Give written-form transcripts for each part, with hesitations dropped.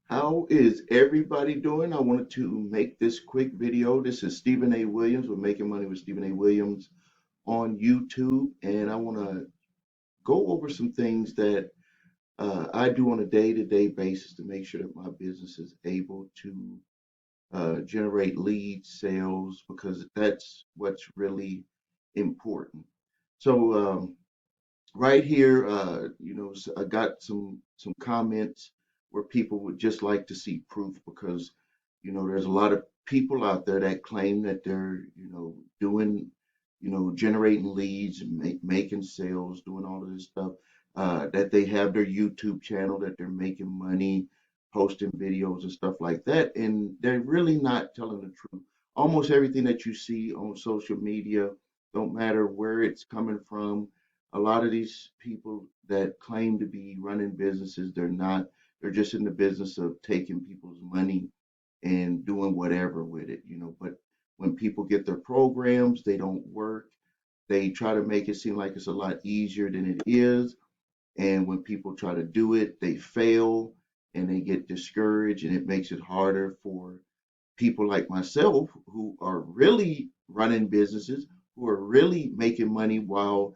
How is everybody doing? I wanted to make this quick video. This is Stephen A. Williams with Making Money with Stephen A. Williams on YouTube, and I want to go over some things that I do on a day-to-day basis to make sure that my business is able to generate leads, sales, because that's what's really important. So right here, I got some comments where people would just like to see proof because, there's a lot of people out there that claim that they're, doing, generating leads, making sales, doing all of this stuff, that they have their YouTube channel, that they're making money, posting videos and stuff like that, and they're really not telling the truth. Almost everything that you see on social media, don't matter where it's coming from, a lot of these people that claim to be running businesses, they're not. They're just in the business of taking people's money and doing whatever with it. But when people get their programs, they don't work. They try to make it seem like it's a lot easier than it is. And when people try to do it, they fail and they get discouraged, and it makes it harder for people like myself who are really running businesses, who are really making money while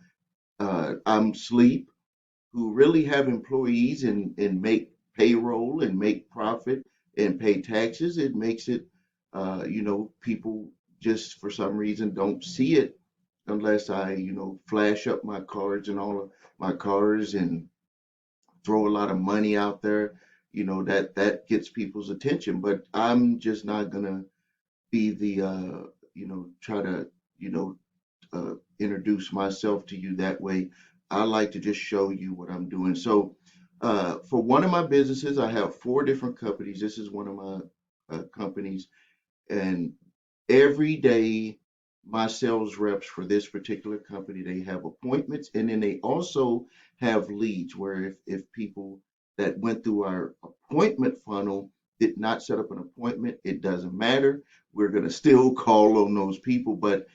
I'm asleep, who really have employees and make payroll and make profit and pay taxes. It makes it, people just for some reason don't see it unless I, flash up my cards and all of my cars and throw a lot of money out there. That gets people's attention. But I'm just not gonna be the, try to, you know, introduce myself to you that way. I like to just show you what I'm doing. So, for one of my businesses, I have four different companies. This is one of my companies, and every day, my sales reps for this particular company, they have appointments, and then they also have leads. Where if people that went through our appointment funnel did not set up an appointment, it doesn't matter. We're going to still call on those people, but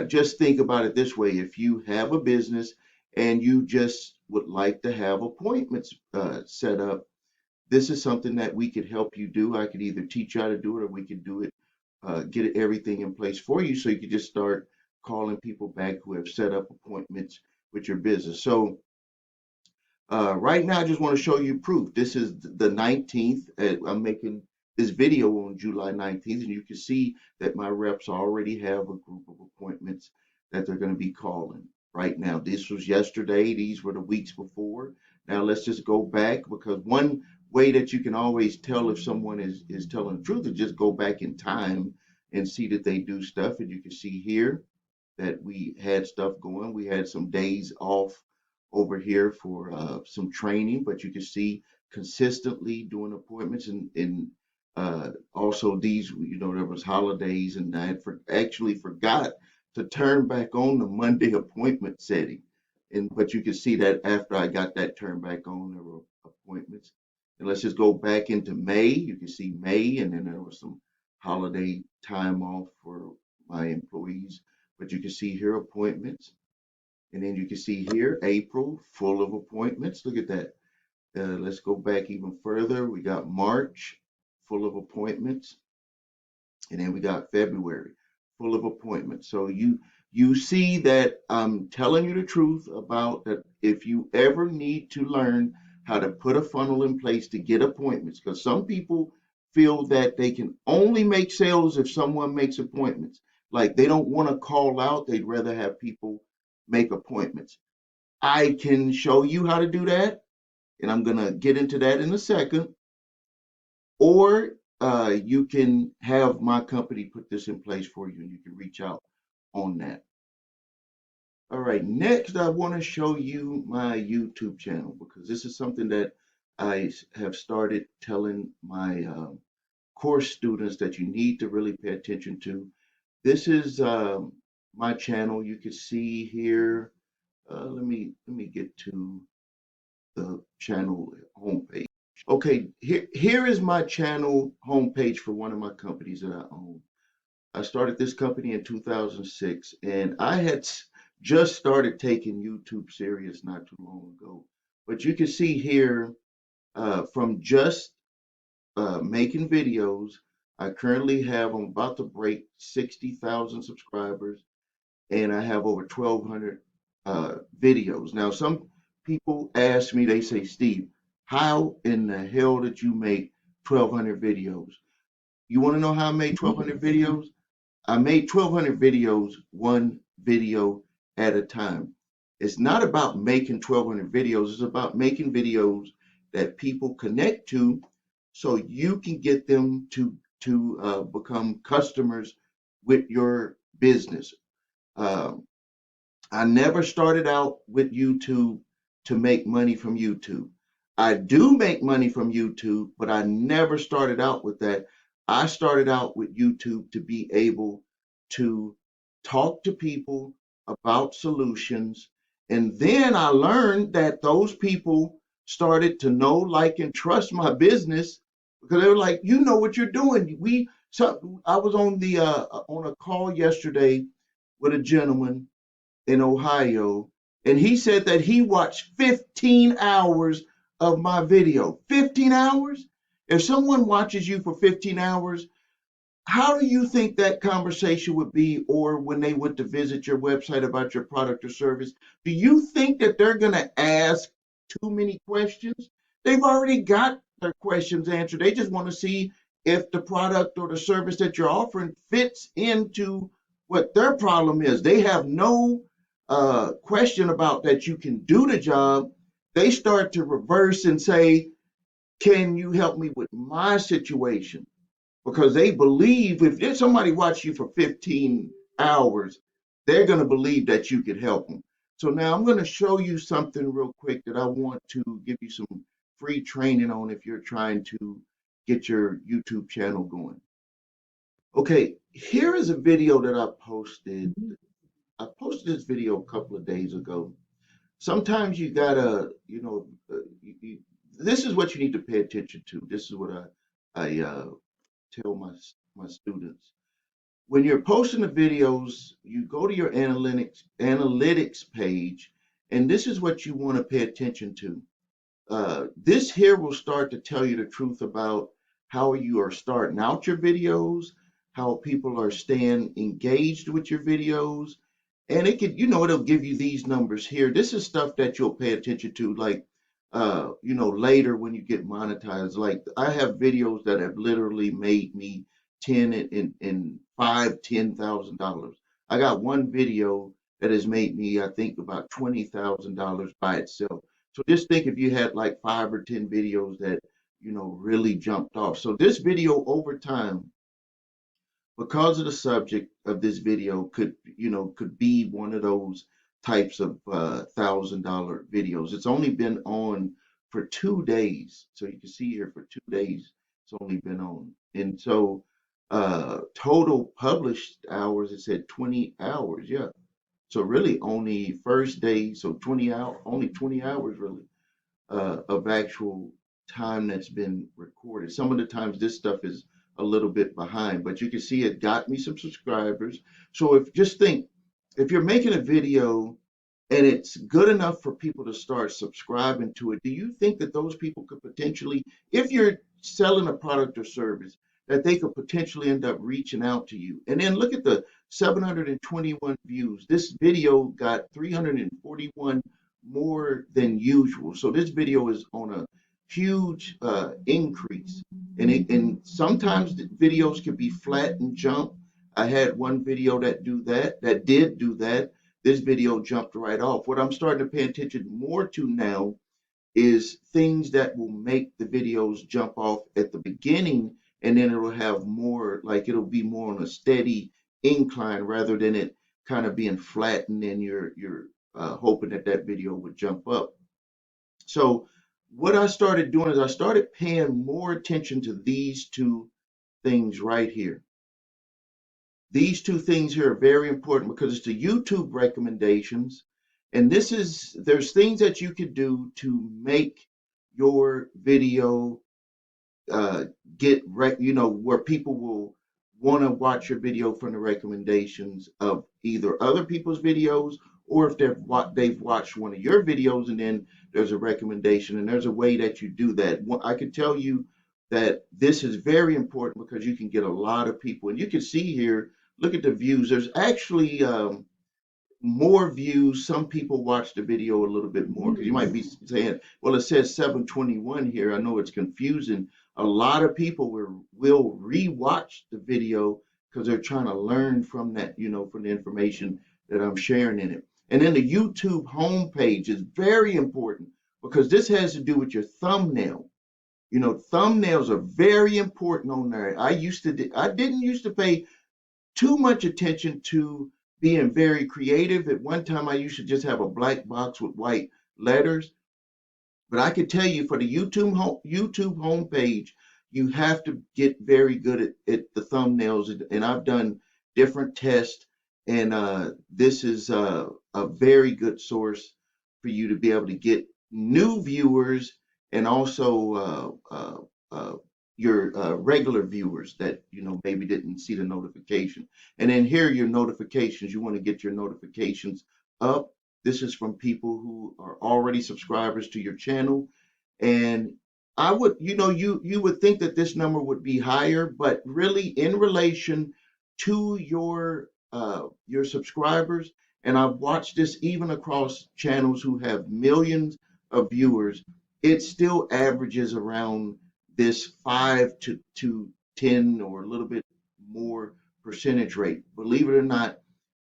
just think about it this way: if you have a business and you just would like to have appointments set up, this is something that we could help you do. I could either teach you how to do it, or we could do it, get everything in place for you, so you could just start calling people back who have set up appointments with your business. So right now, I just want to show you proof. This is the 19th. I'm making this video on July 19th, and you can see that my reps already have a group of appointments that they're going to be calling right now. This was yesterday. These were the weeks before. Now let's just go back, because one way that you can always tell if someone is telling the truth is just go back in time and see that they do stuff. And you can see here that we had stuff going. We had some days off over here for some training, but you can see consistently doing appointments, and also these, there was holidays, and I had actually forgot to turn back on the Monday appointment setting. And but you can see that after I got that turned back on, there were appointments. And let's just go back into May. You can see May, and then there was some holiday time off for my employees. But you can see here appointments. And then you can see here April, full of appointments. Look at that. Let's go back even further. We got March, full of appointments. And then we got February, full of appointments. So you see that I'm telling you the truth about that. If you ever need to learn how to put a funnel in place to get appointments, because some people feel that they can only make sales if someone makes appointments. Like they don't want to call out, they'd rather have people make appointments. I can show you how to do that, and I'm going to get into that in a second. Or you can have my company put this in place for you, and you can reach out on that. All right, next I want to show you my YouTube channel, because this is something that have started telling my course students that you need to really pay attention to. This is my channel. You can see here. Let me get to the channel homepage. Okay, here is my channel homepage for one of my companies that I own. I started this company in 2006, and I had just started taking YouTube serious not too long ago. But you can see here from just making videos. I currently have, I'm about to break 60,000 subscribers, and I have over 1,200 videos. Now, some people ask me, they say, Steve, how in the hell did you make 1,200 videos? You want to know how I made 1,200 videos? I made 1,200 videos, one video at a time. It's not about making 1,200 videos. It's about making videos that people connect to, so you can get them to become customers with your business. Um, I never started out with YouTube to make money from YouTube. I do make money from YouTube, but I never started out with that. I started out with YouTube to be able to talk to people about solutions. And then I learned that those people started to know, like, and trust my business because they were like, you know what you're doing. So I was on a call yesterday with a gentleman in Ohio, and he said that he watched 15 hours of my video. 15 hours? If someone watches you for 15 hours, how do you think that conversation would be, or when they went to visit your website about your product or service? Do you think that they're going to ask too many questions? They've already got their questions answered. They just want to see if the product or the service that you're offering fits into what their problem is. They have no question about that you can do the job. They start to reverse and say, can you help me with my situation? Because they believe if there's somebody watch you for 15 hours, they're going to believe that you could help them. So now I'm going to show you something real quick that I want to give you some free training on if you're trying to get your YouTube channel going. Okay, here is a video that I posted. I posted this video a couple of days ago. Sometimes you gotta, this is what you need to pay attention to. This is what I tell my students. When you're posting the videos, you go to your analytics page, and this is what you want to pay attention to. This here will start to tell you the truth about how you are starting out your videos, how people are staying engaged with your videos, and it could, it'll give you these numbers here. This is stuff that you'll pay attention to, like, later when you get monetized. Like, I have videos that have literally made me and $5,000, $10,000. I got one video that has made me, I think, about $20,000 by itself. So just think if you had like 5 or 10 videos that, really jumped off. So this video over time, because of the subject of this video, could be one of those types of $1,000 videos. It's only been on for 2 days. So you can see here for 2 days, it's only been on. And so total published hours, it said 20 hours. Yeah. So really only first day, so 20 hours, only 20 hours really of actual time that's been recorded. Some of the times this stuff is a little bit behind, but you can see it got me some subscribers. So if just think, if you're making a video and it's good enough for people to start subscribing to it, do you think that those people could potentially, if you're selling a product or service, that they could potentially end up reaching out to you? And then look at the 721 views. This video got 341 more than usual. So this video is on a huge increase. And sometimes the videos can be flat and jump. I had one video that did do that. This video jumped right off. What I'm starting to pay attention more to now is things that will make the videos jump off at the beginning, and then it'll have more, like it'll be more on a steady incline rather than it kind of being flat and then you're hoping that that video would jump up. So what I started doing is I started paying more attention to these two things right here. These two things here are very important because it's the YouTube recommendations. And there's things that you could do to make your video where people will want to watch your video from the recommendations of either other people's videos, or if they've watched one of your videos and then there's a recommendation, and there's a way that you do that. I can tell you that this is very important because you can get a lot of people. And you can see here, look at the views. There's actually more views. Some people watch the video a little bit more because you might be saying, well, it says 721 here. I know it's confusing. A lot of people will rewatch the video because they're trying to learn from that, from the information that I'm sharing in it. And then the YouTube homepage is very important because this has to do with your thumbnail. Thumbnails are very important on there. I didn't used to pay too much attention to being very creative. At one time, I used to just have a black box with white letters. But I can tell you for the YouTube homepage, you have to get very good at the thumbnails. And I've done different tests, and this is a very good source for you to be able to get new viewers and also your regular viewers that maybe didn't see the notification. And then here are your notifications. You want to get your notifications up. This is from people who are already subscribers to your channel. And I would, you would think that this number would be higher, but really in relation to your subscribers, and I've watched this even across channels who have millions of viewers, it still averages around this 5 to 10 or a little bit more percentage rate. Believe it or not,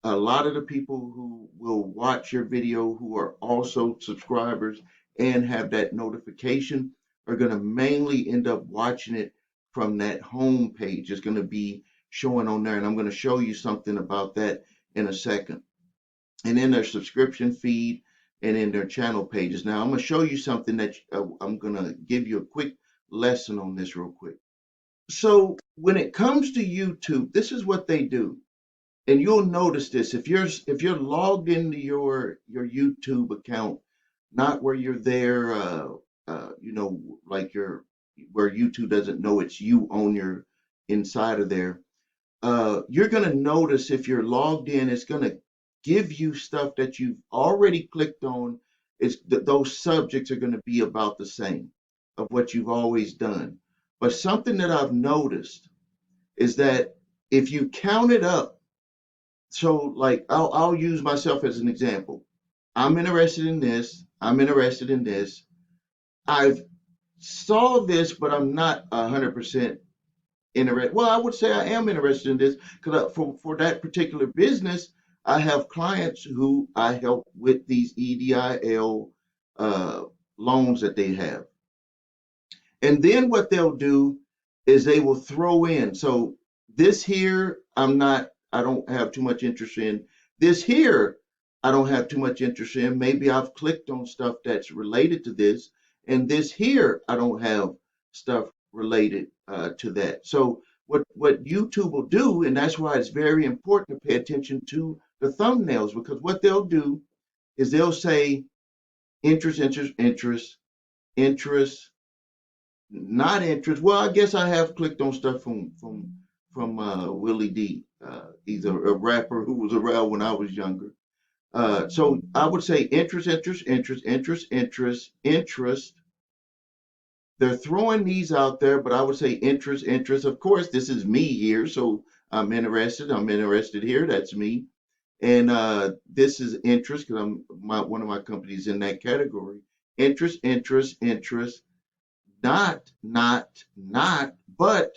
a lot of the people who will watch your video who are also subscribers and have that notification are going to mainly end up watching it from that home page. It's going to be showing on there, and I'm going to show you something about that in a second. And then their subscription feed and in their channel pages. Now I'm going to show you something that I'm going to give you a quick lesson on this real quick. So when it comes to YouTube, this is what they do. And you'll notice this if you're logged into your YouTube account, not where you're there, like where YouTube doesn't know it's you on your inside of there. You're gonna notice if you're logged in, it's gonna give you stuff that you've already clicked on. Those subjects are gonna be about the same of what you've always done. But something that I've noticed is that if you count it up. So like I'll use myself as an example. I'm interested in this. I'm interested in this. I've saw this, but I'm not 100% interested. Well, I would say I am interested in this because for that particular business, I have clients who I help with these EDIL loans that they have. And then what they'll do is they will throw in. So this here, I don't have too much interest in. This here, I don't have too much interest in. Maybe I've clicked on stuff that's related to this. And this here, I don't have stuff related to that. So what YouTube will do, and that's why it's very important to pay attention to the thumbnails, because what they'll do is they'll say interest, interest, interest, interest, not interest. Well, I guess I have clicked on stuff from Willie D. He's a rapper who was around when I was younger. So I would say interest, interest, interest, interest, interest, interest. They're throwing these out there, but I would say interest, interest. Of course, this is me here, so I'm interested. I'm interested here. That's me. And this is interest because one of my companies in that category. Interest, interest, interest. Not, but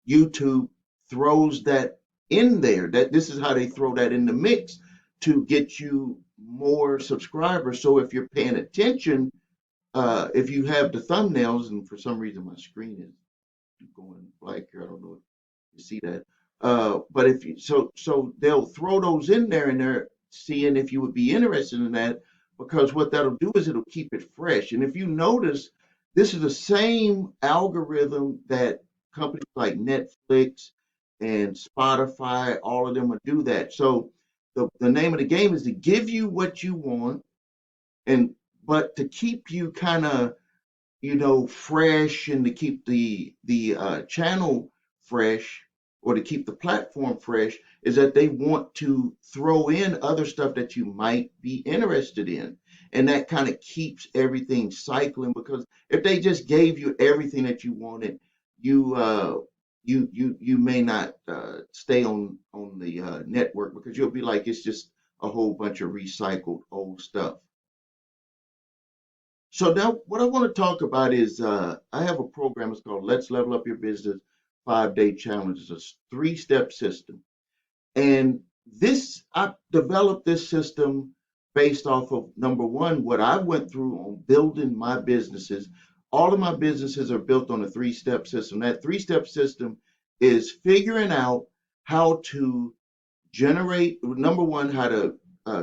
YouTube throws that in there. That this is how they throw that in the mix to get you more subscribers. So if you're paying attention, if you have the thumbnails, and for some reason my screen is going black here, I don't know if you see that. But if you so they'll throw those in there, and they're seeing if you would be interested in that, because what that'll do is it'll keep it fresh. And if you notice, this is the same algorithm that companies like Netflix and Spotify, all of them will do that. So the name of the game is to give you what you want, and but to keep you kind of fresh, and to keep the channel fresh, or to keep the platform fresh, is that they want to throw in other stuff that you might be interested in. and that kind of keeps everything cycling. Because if they just gave you everything that you wanted, you you may not stay on the network, because you'll be like, it's just a whole bunch of recycled old stuff. So now what I want to talk about is I have a program. It's called Let's Level Up Your Business 5-Day Challenge. It's a three-step system. And this, I developed this system based off of, number one, what I went through on building my businesses. All of my businesses are built on a three-step system. That three-step system is figuring out how to generate, number one, how to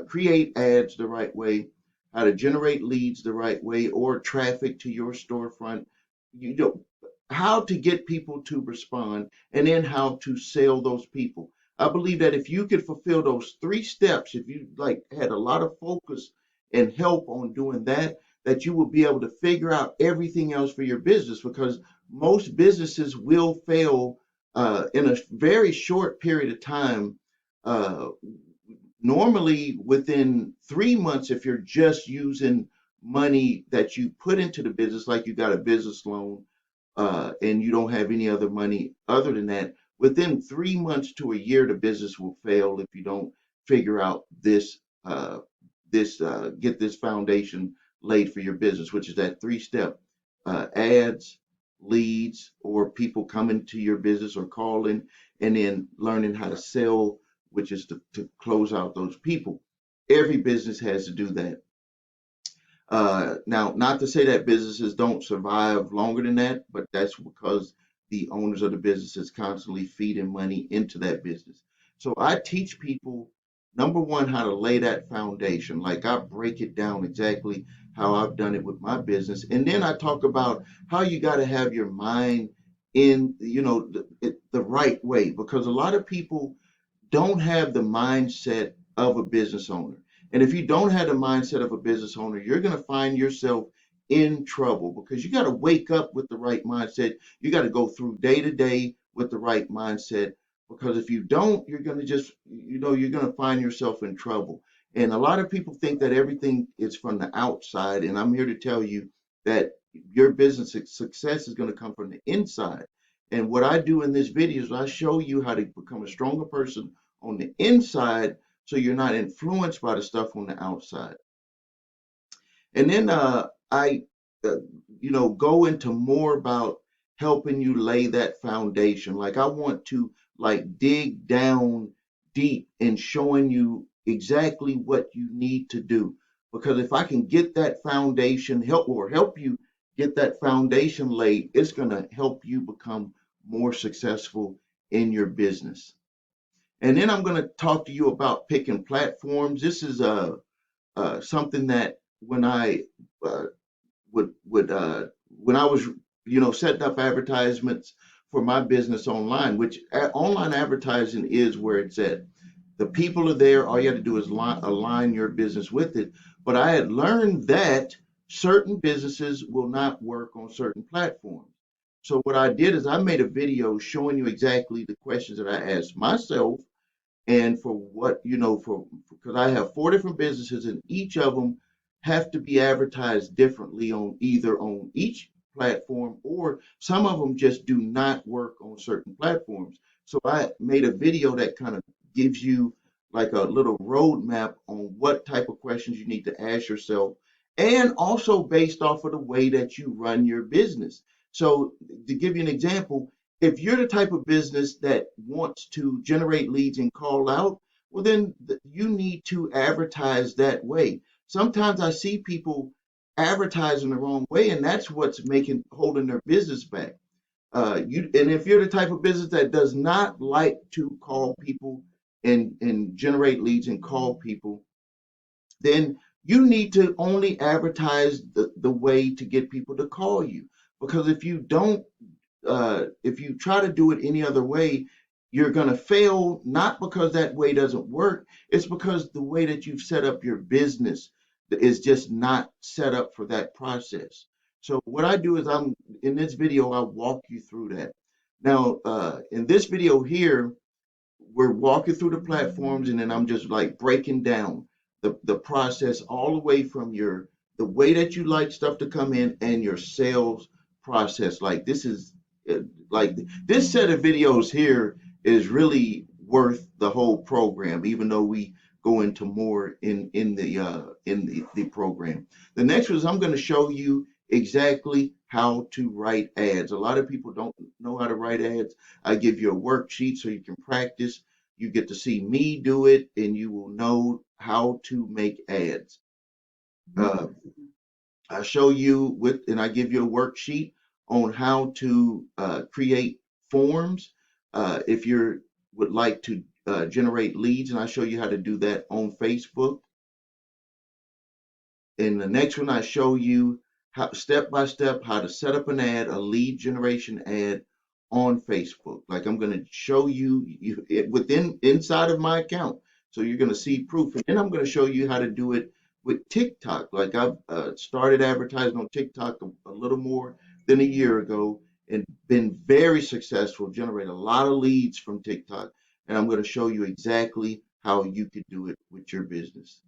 create ads the right way, how to generate leads the right way, or traffic to your storefront. You know, how to get people to respond, and then how to sell those people. I believe that if you could fulfill those three steps, if you like had a lot of focus and help on doing that, that you will be able to figure out everything else for your business. Because most businesses will fail in a very short period of time. uh, Normally within 3 months, if you're just using money that you put into the business, like you got a business loan, and you don't have any other money other than that, within 3 months to a year, the business will fail if you don't figure out get this foundation laid for your business, which is that three-step: ads, leads, or people coming to your business or calling, and then learning how to sell, which is to close out those people. Every business has to do that. Now, not to say that businesses don't survive longer than that, but that's because the owners of the business is constantly feeding money into that business. So I teach people, number one, how to lay that foundation. Like, I break it down exactly how I've done it with my business. And then I talk about how you got to have your mind in, the right way, because a lot of people don't have the mindset of a business owner. And if you don't have the mindset of a business owner, you're going to find yourself in trouble, because you got to wake up with the right mindset. You got to go through day to day with the right mindset. Because if you don't, you're going to just, you're going to find yourself in trouble. And a lot of people think that everything is from the outside. And I'm here to tell you that your business success is going to come from the inside. And what I do in this video is I show you how to become a stronger person on the inside, so you're not influenced by the stuff on the outside. And then I uh, go into more about helping you lay that foundation. Like, I want to like dig down deep and showing you exactly what you need to do. Because if I can get that foundation, help you get that foundation laid, it's going to help you become more successful in your business. And then I'm going to talk to you about picking platforms. This is something that when I uh, would when I was setting up advertisements for my business online, which online advertising is where it's at. The people are there. All you have to do is align your business with it. But I had learned that certain businesses will not work on certain platforms. So what I did is I made a video showing you exactly the questions that I asked myself, and for what for, because I have 4 different businesses, and each of them have to be advertised differently on either on each platform, or some of them just do not work on certain platforms. So I made a video that kind of gives you like a little roadmap on what type of questions you need to ask yourself, and also based off of the way that you run your business. So to give you an example, if you're the type of business that wants to generate leads and call out, well, then you need to advertise that way. Sometimes I see people advertising the wrong way, and that's what's holding their business back. And if you're the type of business that does not like to call people and generate leads and call people, then you need to only advertise the way to get people to call you. Because if you try to do it any other way, you're going to fail, not because that way doesn't work. It's because the way that you've set up your business is just not set up for that process. So what I do is in this video, I walk you through that. Now, in this video here, we're walking through the platforms, and then I'm just like breaking down the process all the way from the way that you like stuff to come in and your sales process. Like this is like this set of videos here is really worth the whole program, even though we go into more in the program. The next one is I'm going to show you exactly how to write ads. A lot of people don't know how to write ads. I give you a worksheet so you can practice. You get to see me do it, and you will know how to make ads. Uh, I show you and I give you a worksheet on how to create forms. If you would like to generate leads, and I show you how to do that on Facebook. In the next one, I show you how step by step how to set up an ad, a lead generation ad on Facebook. Like I'm going to show you, within inside of my account, so you're going to see proof. And then I'm going to show you how to do it with TikTok. Like I've started advertising on TikTok a little more than a year ago and been very successful, generate a lot of leads from TikTok. And I'm going to show you exactly how you could do it with your business.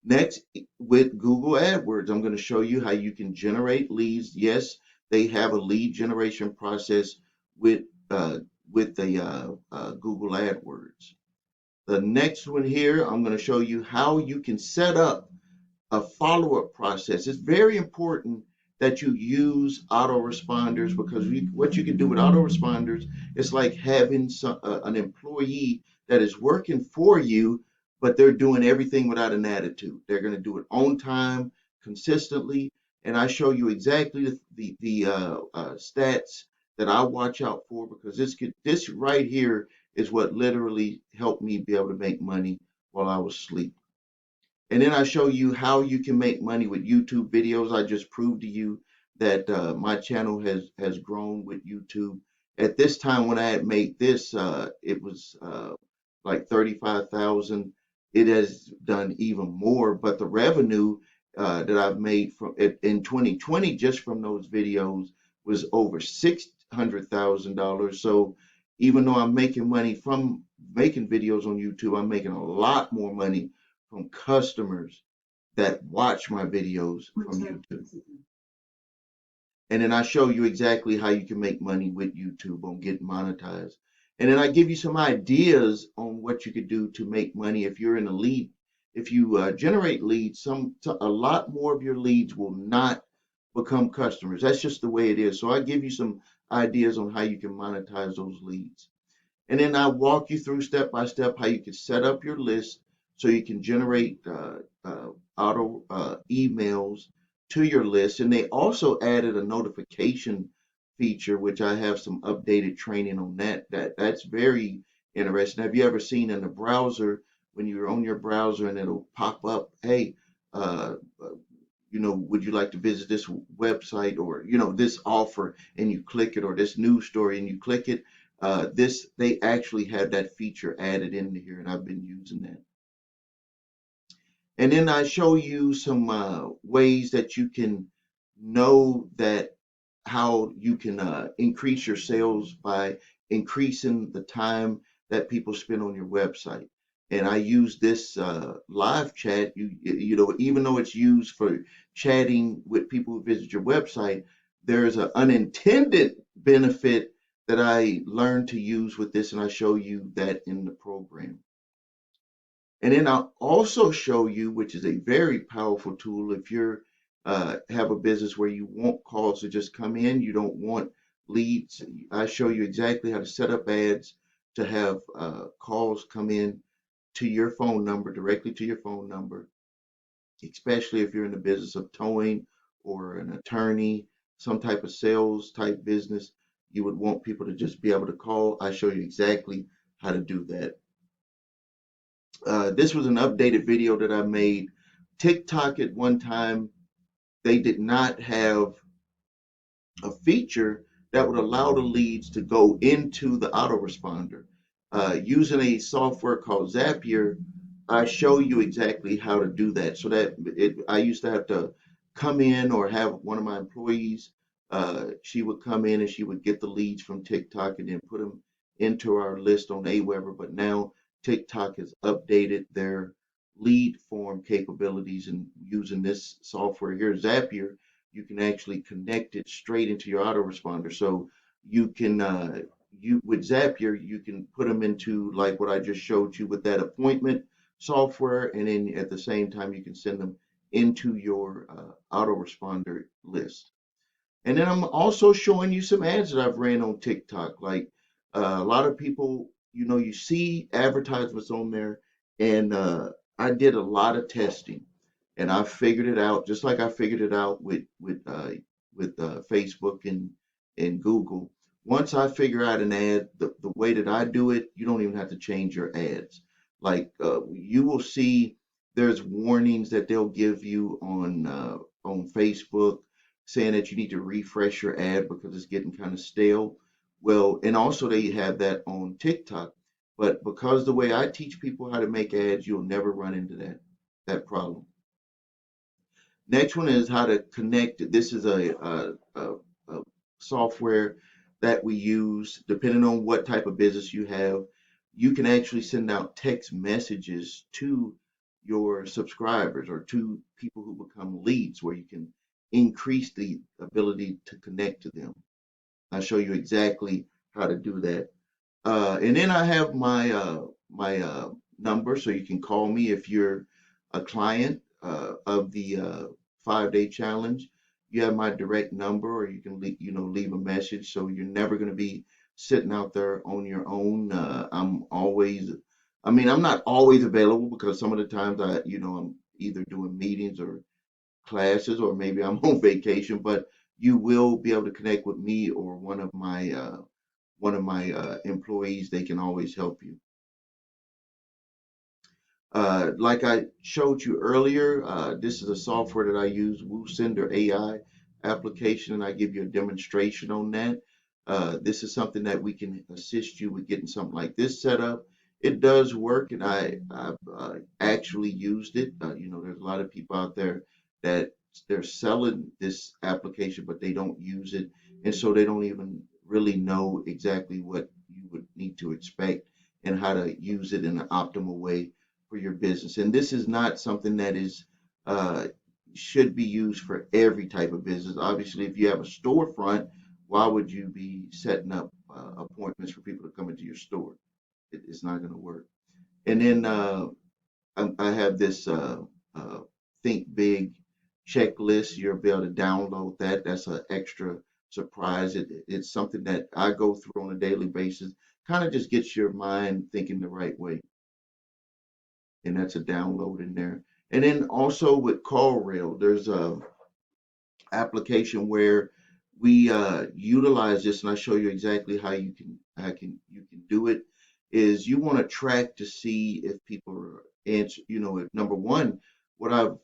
Next, with Google AdWords, I'm going to show you how you can generate leads. Yes, they have a lead generation process with the Google AdWords. The next one here, I'm going to show you how you can set up a follow-up process. It's very important that you use autoresponders because what you can do with autoresponders is like having an employee that is working for you, but they're doing everything without an attitude. They're going to do it on time, consistently, and I show you exactly the stats that I watch out for because this right here is what literally helped me be able to make money while I was asleep. And then I show you how you can make money with YouTube videos. I just proved to you that my channel has grown with YouTube. At this time when I had made this, it was like 35,000. It has done even more, but the revenue that I've made from it in 2020 just from those videos was over $600,000. So even though I'm making money from making videos on YouTube, I'm making a lot more money from customers that watch my videos from YouTube. And then I show you exactly how you can make money with YouTube on getting monetized. And then I give you some ideas on what you could do to make money if you're in a lead. If you generate leads, a lot more of your leads will not become customers. That's just the way it is. So I give you some ideas on how you can monetize those leads. And then I walk you through step by step how you can set up your list so you can generate auto emails to your list. And they also added a notification feature, which I have some updated training on that's very interesting. Have you ever seen in the browser when you're on your browser and it'll pop up, hey, uh, would you like to visit this website or, this offer and you click it or this news story and you click it? They actually have that feature added in here and I've been using that. And then I show you some ways that you can know that how you can increase your sales by increasing the time that people spend on your website. And I use this live chat, even though it's used for chatting with people who visit your website, there's an unintended benefit that I learned to use with this, and I show you that in the program. And then I'll also show you, which is a very powerful tool, if you're have a business where you want calls to just come in, you don't want leads. I show you exactly how to set up ads to have calls come in to your phone number, directly to your phone number, especially if you're in the business of towing or an attorney, some type of sales type business. You would want people to just be able to call. I show you exactly how to do that. This was an updated video that I made. TikTok at one time, they did not have a feature that would allow the leads to go into the autoresponder. Using a software called Zapier, I show you exactly how to do that. So I used to have to come in or have one of my employees, she would come in and she would get the leads from TikTok and then put them into our list on Aweber. But now TikTok has updated their lead form capabilities, and using this software here, Zapier, you can actually connect it straight into your autoresponder. So you can you with Zapier, you can put them into like what I just showed you with that appointment software, and then at the same time you can send them into your autoresponder list. And then I'm also showing you some ads that I've ran on TikTok. Like a lot of people, you see advertisements on there, and I did a lot of testing, and I figured it out just like I figured it out with Facebook and Google. Once I figure out an ad, the way that I do it, you don't even have to change your ads. Like you will see, there's warnings that they'll give you on Facebook saying that you need to refresh your ad because it's getting kind of stale. Well, and also they have that on TikTok. But because the way I teach people how to make ads, you'll never run into that problem. Next one is how to connect. This is a software that we use depending on what type of business you have. You can actually send out text messages to your subscribers or to people who become leads where you can increase the ability to connect to them. I'll show you exactly how to do that. And then I have my number, so you can call me if you're a client of the 5-day challenge. You have my direct number, or you can leave a message. So you're never going to be sitting out there on your own. I'm not always available because some of the times I'm either doing meetings or classes, or maybe I'm on vacation. But you will be able to connect with me or one of my employees. They can always help you. Like I showed you earlier, this is a software that I use, WooSender AI application, and I give you a demonstration on that. This is something that we can assist you with getting something like this set up. It does work, and I've actually used it. There's a lot of people out there that they're selling this application, but they don't use it, and so they don't even really know exactly what you would need to expect and how to use it in an optimal way for your business. And this is not something that is uh, should be used for every type of business. Obviously, if you have a storefront, why would you be setting up appointments for people to come into your store? It's not going to work. And then I have this uh, Think Big checklist. You'll be able to download that. That's an extra surprise. It's something that I go through on a daily basis. Kind of just gets your mind thinking the right way, and that's a download in there. And then also with CallRail, there's a application where we utilize this, and I show you exactly how you can do it. Is you want to track to see if people are answer. If number one, what I've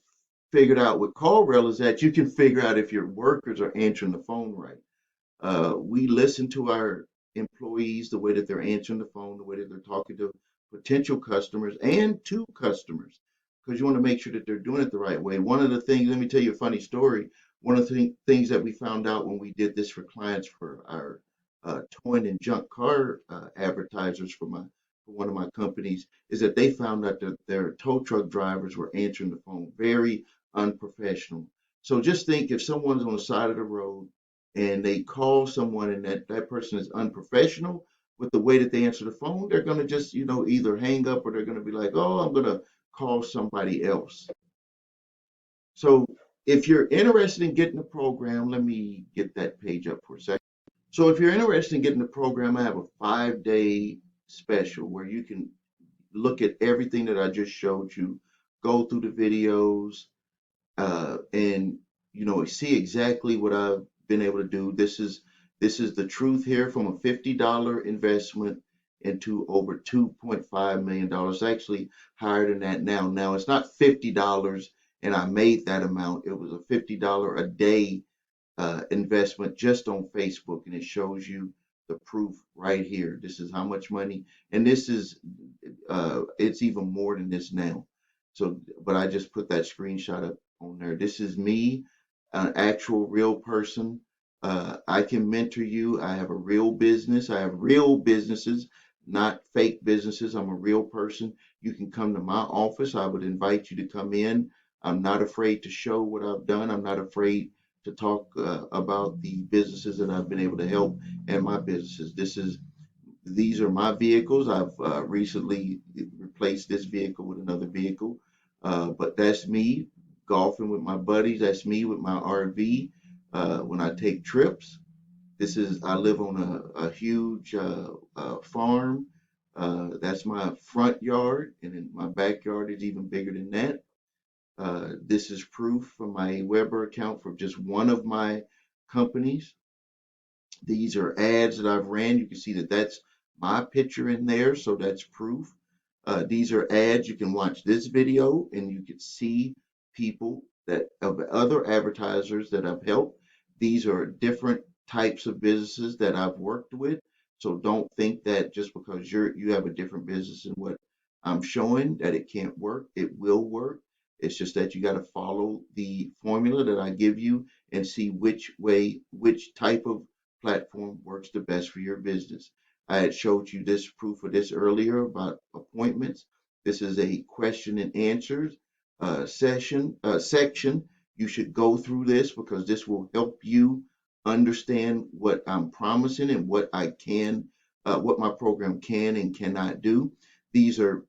figured out with CallRail is that you can figure out if your workers are answering the phone right. We listen to our employees, the way that they're answering the phone, the way that they're talking to potential customers and to customers, because you want to make sure that they're doing it the right way. One of the things, let me tell you a funny story. One of the things that we found out when we did this for clients for our towing and junk car advertisers for one of my companies is that they found out that their tow truck drivers were answering the phone very unprofessional. So just think, if someone's on the side of the road and they call someone, and that person is unprofessional with the way that they answer the phone, they're going to just either hang up, or they're going to be like, oh, I'm going to call somebody else. So if you're interested in getting the program, let me get that page up for a second. So if you're interested in getting the program, I have a 5-day special where you can look at everything that I just showed you, go through the videos, and see exactly what I've been able to do. This is the truth here, from a $50 investment into over $2.5 million. Actually higher than that now. Now it's not $50 and I made that amount. It was a $50 a day investment just on Facebook, and it shows you the proof right here. This is how much money, and this is it's even more than this now. So, but I just put that screenshot up on there. This is me, an actual real person. I can mentor you. I have a real business. I have real businesses, not fake businesses. I'm a real person. You can come to my office. I would invite you to come in. I'm not afraid to show what I've done. I'm not afraid to talk about the businesses that I've been able to help and my businesses. These are my vehicles. I've recently replaced this vehicle with another vehicle, but that's me golfing with my buddies. That's me with my RV when I take trips. I live on a huge farm. That's my front yard, and then my backyard is even bigger than that. This is proof from my Weber account for just one of my companies. These are ads that I've ran. You can see that that's my picture in there, so that's proof. These are ads. You can watch this video and you can see people that of other advertisers that I've helped. These are different types of businesses that I've worked with. So don't think that just because you have a different business than what I'm showing that it can't work. It will work. It's just that you got to follow the formula that I give you and see which type of platform works the best for your business. I had showed you this proof of this earlier about appointments. This is a question and answers section. You should go through this because this will help you understand what I'm promising and what my program can and cannot do. These are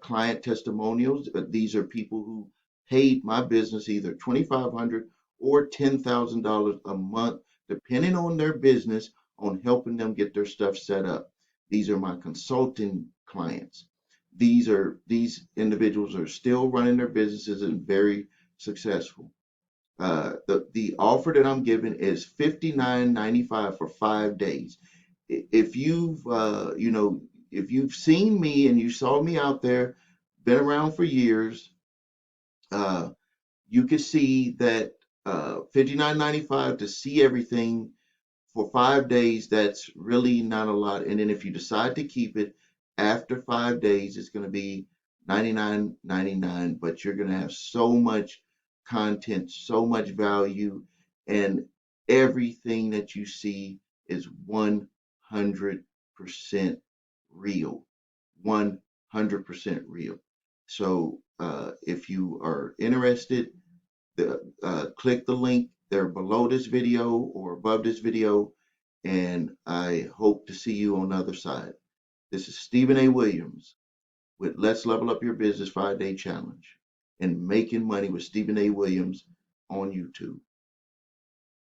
client testimonials. These are people who paid my business either $2,500 or $10,000 a month, depending on their business, on helping them get their stuff set up. These are my consulting clients. These individuals are still running their businesses and very successful. The offer that I'm giving is $59.95 for 5 days. If you've seen me and you saw me out there, been around for years, uh, you can see that $59.95 to see everything for 5 days, that's really not a lot. And then if you decide to keep it after 5 days, it's going to be $99.99, but you're going to have so much content, so much value, and everything that you see is 100% real. 100% real. So if you are interested, click the link there below this video or above this video, and I hope to see you on the other side. This is Stephen A. Williams with Let's Level Up Your Business 5-Day Challenge and Making Money with Stephen A. Williams on YouTube.